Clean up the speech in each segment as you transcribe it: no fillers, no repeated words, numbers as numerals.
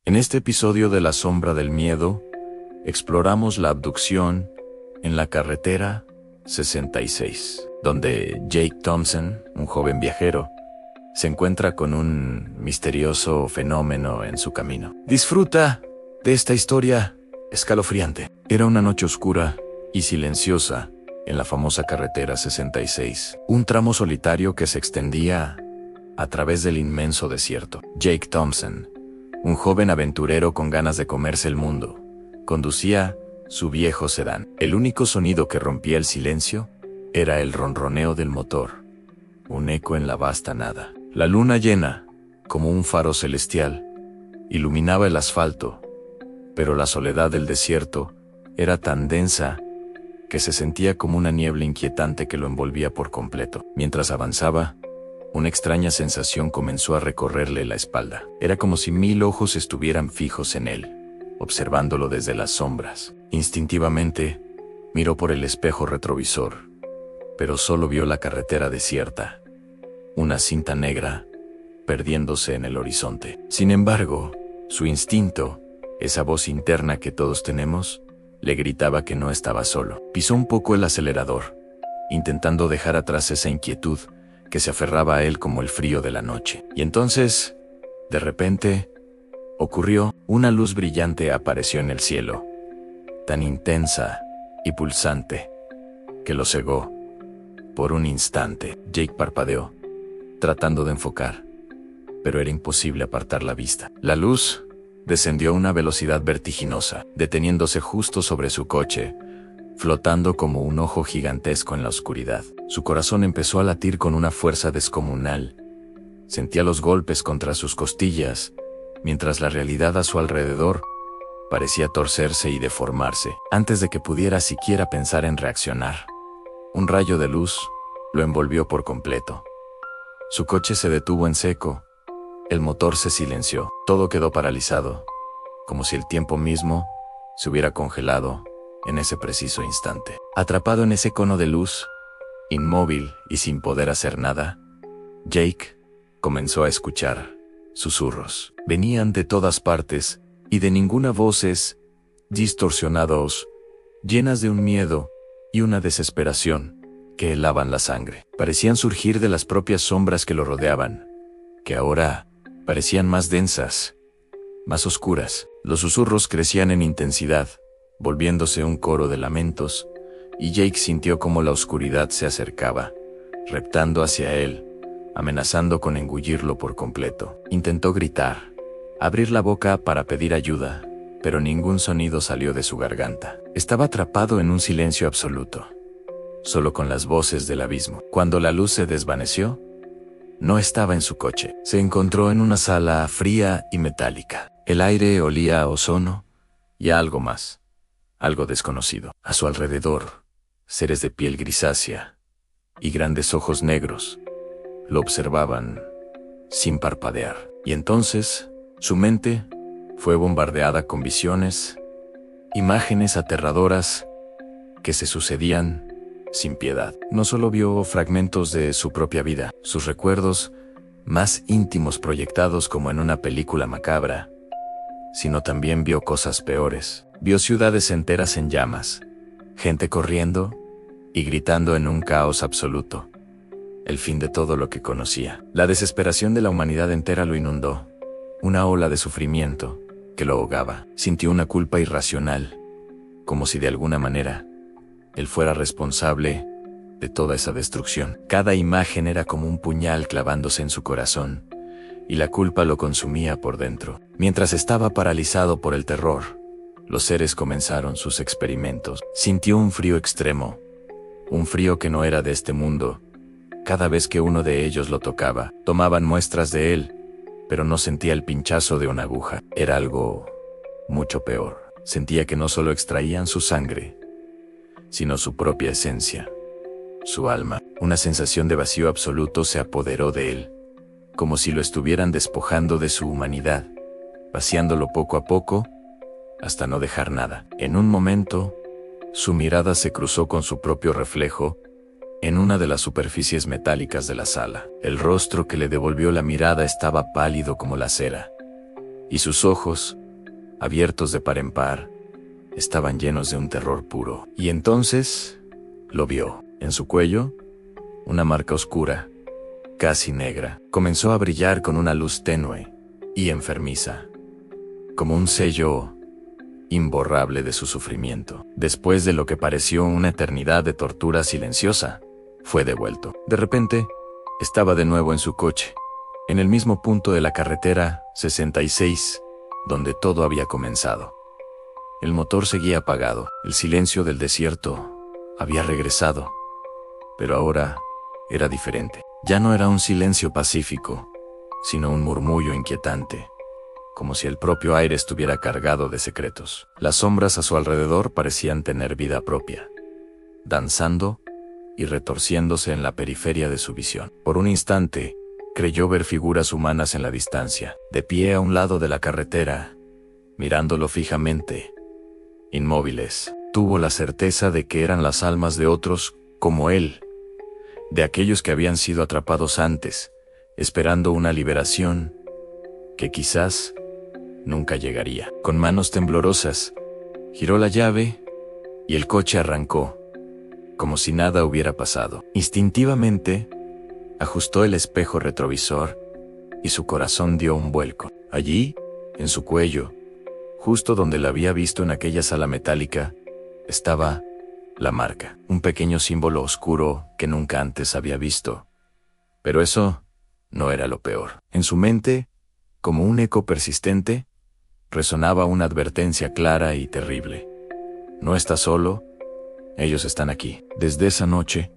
En este episodio de La Sombra del Miedo, exploramos la abducción en la carretera 66, donde Jake Thompson, un joven viajero, se encuentra con un misterioso fenómeno en su camino. Disfruta de esta historia escalofriante. Era una noche oscura y silenciosa en la famosa carretera 66, un tramo solitario que se extendía a través del inmenso desierto. Jake Thompson, un joven aventurero con ganas de comerse el mundo, conducía su viejo sedán. El único sonido que rompía el silencio era el ronroneo del motor, un eco en la vasta nada. La luna llena, como un faro celestial, iluminaba el asfalto, pero la soledad del desierto era tan densa que se sentía como una niebla inquietante que lo envolvía por completo. Mientras avanzaba, una extraña sensación comenzó a recorrerle la espalda. Era como si 1000 ojos estuvieran fijos en él, observándolo desde las sombras. Instintivamente, miró por el espejo retrovisor, pero solo vio la carretera desierta, una cinta negra, perdiéndose en el horizonte. Sin embargo, su instinto, esa voz interna que todos tenemos, le gritaba que no estaba solo. Pisó un poco el acelerador, intentando dejar atrás esa inquietud que se aferraba a él como el frío de la noche. Y entonces, de repente, ocurrió. Una luz brillante apareció en el cielo, tan intensa y pulsante, que lo cegó. Por un instante, Jake parpadeó, tratando de enfocar, pero era imposible apartar la vista. La luz descendió a una velocidad vertiginosa, deteniéndose justo sobre su coche, flotando como un ojo gigantesco en la oscuridad. Su corazón empezó a latir con una fuerza descomunal. Sentía los golpes contra sus costillas, mientras la realidad a su alrededor parecía torcerse y deformarse. Antes de que pudiera siquiera pensar en reaccionar, un rayo de luz lo envolvió por completo. Su coche se detuvo en seco. El motor se silenció. Todo quedó paralizado, como si el tiempo mismo se hubiera congelado en ese preciso instante. Atrapado en ese cono de luz, inmóvil y sin poder hacer nada, Jake comenzó a escuchar susurros. Venían de todas partes y de ninguna, voces distorsionados, llenas de un miedo y una desesperación que helaban la sangre. Parecían surgir de las propias sombras que lo rodeaban, que ahora parecían más densas, más oscuras. Los susurros crecían en intensidad, volviéndose un coro de lamentos, y Jake sintió cómo la oscuridad se acercaba, reptando hacia él, amenazando con engullirlo por completo. Intentó gritar, abrir la boca para pedir ayuda, pero ningún sonido salió de su garganta. Estaba atrapado en un silencio absoluto, solo con las voces del abismo. Cuando la luz se desvaneció, no estaba en su coche. Se encontró en una sala fría y metálica. El aire olía a ozono y a algo más, algo desconocido. A su alrededor, seres de piel grisácea y grandes ojos negros lo observaban sin parpadear. Y entonces, su mente fue bombardeada con visiones, imágenes aterradoras que se sucedían sin piedad. No solo vio fragmentos de su propia vida, sus recuerdos más íntimos proyectados como en una película macabra, sino también vio cosas peores. Vio ciudades enteras en llamas, gente corriendo y gritando en un caos absoluto. El fin de todo lo que conocía. La desesperación de la humanidad entera lo inundó, una ola de sufrimiento que lo ahogaba. Sintió una culpa irracional, como si de alguna manera él fuera responsable de toda esa destrucción. Cada imagen era como un puñal clavándose en su corazón, y la culpa lo consumía por dentro. Mientras estaba paralizado por el terror, los seres comenzaron sus experimentos. Sintió un frío extremo, un frío que no era de este mundo. Cada vez que uno de ellos lo tocaba, tomaban muestras de él, pero no sentía el pinchazo de una aguja. Era algo mucho peor. Sentía que no solo extraían su sangre, sino su propia esencia, su alma. Una sensación de vacío absoluto se apoderó de él, como si lo estuvieran despojando de su humanidad, vaciándolo poco a poco, hasta no dejar nada. En un momento, su mirada se cruzó con su propio reflejo en una de las superficies metálicas de la sala. El rostro que le devolvió la mirada estaba pálido como la cera, y sus ojos, abiertos de par en par, estaban llenos de un terror puro. Y entonces lo vio. En su cuello, una marca oscura, casi negra, comenzó a brillar con una luz tenue y enfermiza, como un sello imborrable de su sufrimiento. Después de lo que pareció una eternidad de tortura silenciosa, fue devuelto. De repente, estaba de nuevo en su coche, en el mismo punto de la carretera 66, donde todo había comenzado. El motor seguía apagado, el silencio del desierto había regresado, pero ahora era diferente. Ya no era un silencio pacífico, sino un murmullo inquietante, como si el propio aire estuviera cargado de secretos. Las sombras a su alrededor parecían tener vida propia, danzando y retorciéndose en la periferia de su visión. Por un instante, creyó ver figuras humanas en la distancia, de pie a un lado de la carretera, mirándolo fijamente, inmóviles. Tuvo la certeza de que eran las almas de otros como él, de aquellos que habían sido atrapados antes, esperando una liberación que quizás nunca llegaría. Con manos temblorosas, giró la llave y el coche arrancó, como si nada hubiera pasado. Instintivamente, ajustó el espejo retrovisor y su corazón dio un vuelco. Allí, en su cuello, justo donde la había visto en aquella sala metálica, estaba la marca, un pequeño símbolo oscuro que nunca antes había visto. Pero eso no era lo peor. En su mente, como un eco persistente, resonaba una advertencia clara y terrible. No estás solo, ellos están aquí. Desde esa noche,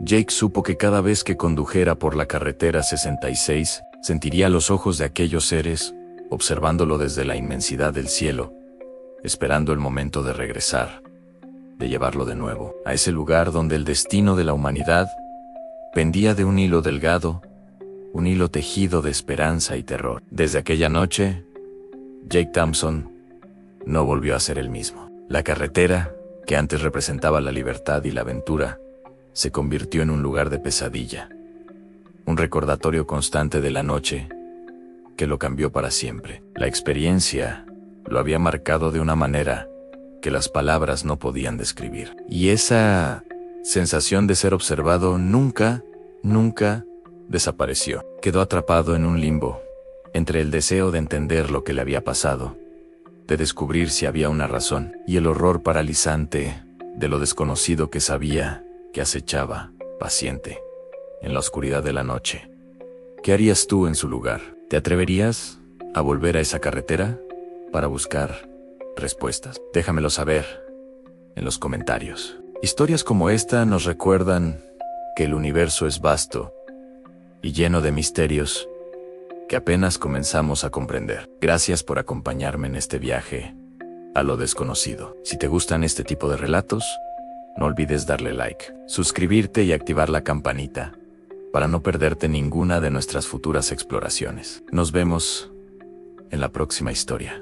Jake supo que cada vez que condujera por la carretera 66, sentiría los ojos de aquellos seres, observándolo desde la inmensidad del cielo, esperando el momento de regresar, de llevarlo de nuevo a ese lugar donde el destino de la humanidad pendía de un hilo delgado, un hilo tejido de esperanza y terror. Desde aquella noche, Jake Thompson no volvió a ser el mismo. La carretera, que antes representaba la libertad y la aventura, se convirtió en un lugar de pesadilla, un recordatorio constante de la noche que lo cambió para siempre. La experiencia lo había marcado de una manera que las palabras no podían describir. Y esa sensación de ser observado nunca desapareció. Quedó atrapado en un limbo, entre el deseo de entender lo que le había pasado, de descubrir si había una razón, y el horror paralizante de lo desconocido que sabía que acechaba, paciente, en la oscuridad de la noche. ¿Qué harías tú en su lugar? ¿Te atreverías a volver a esa carretera para buscar respuestas? Déjamelo saber en los comentarios. Historias como esta nos recuerdan que el universo es vasto y lleno de misterios que apenas comenzamos a comprender. Gracias por acompañarme en este viaje a lo desconocido. Si te gustan este tipo de relatos, no olvides darle like, suscribirte y activar la campanita para no perderte ninguna de nuestras futuras exploraciones. Nos vemos en la próxima historia.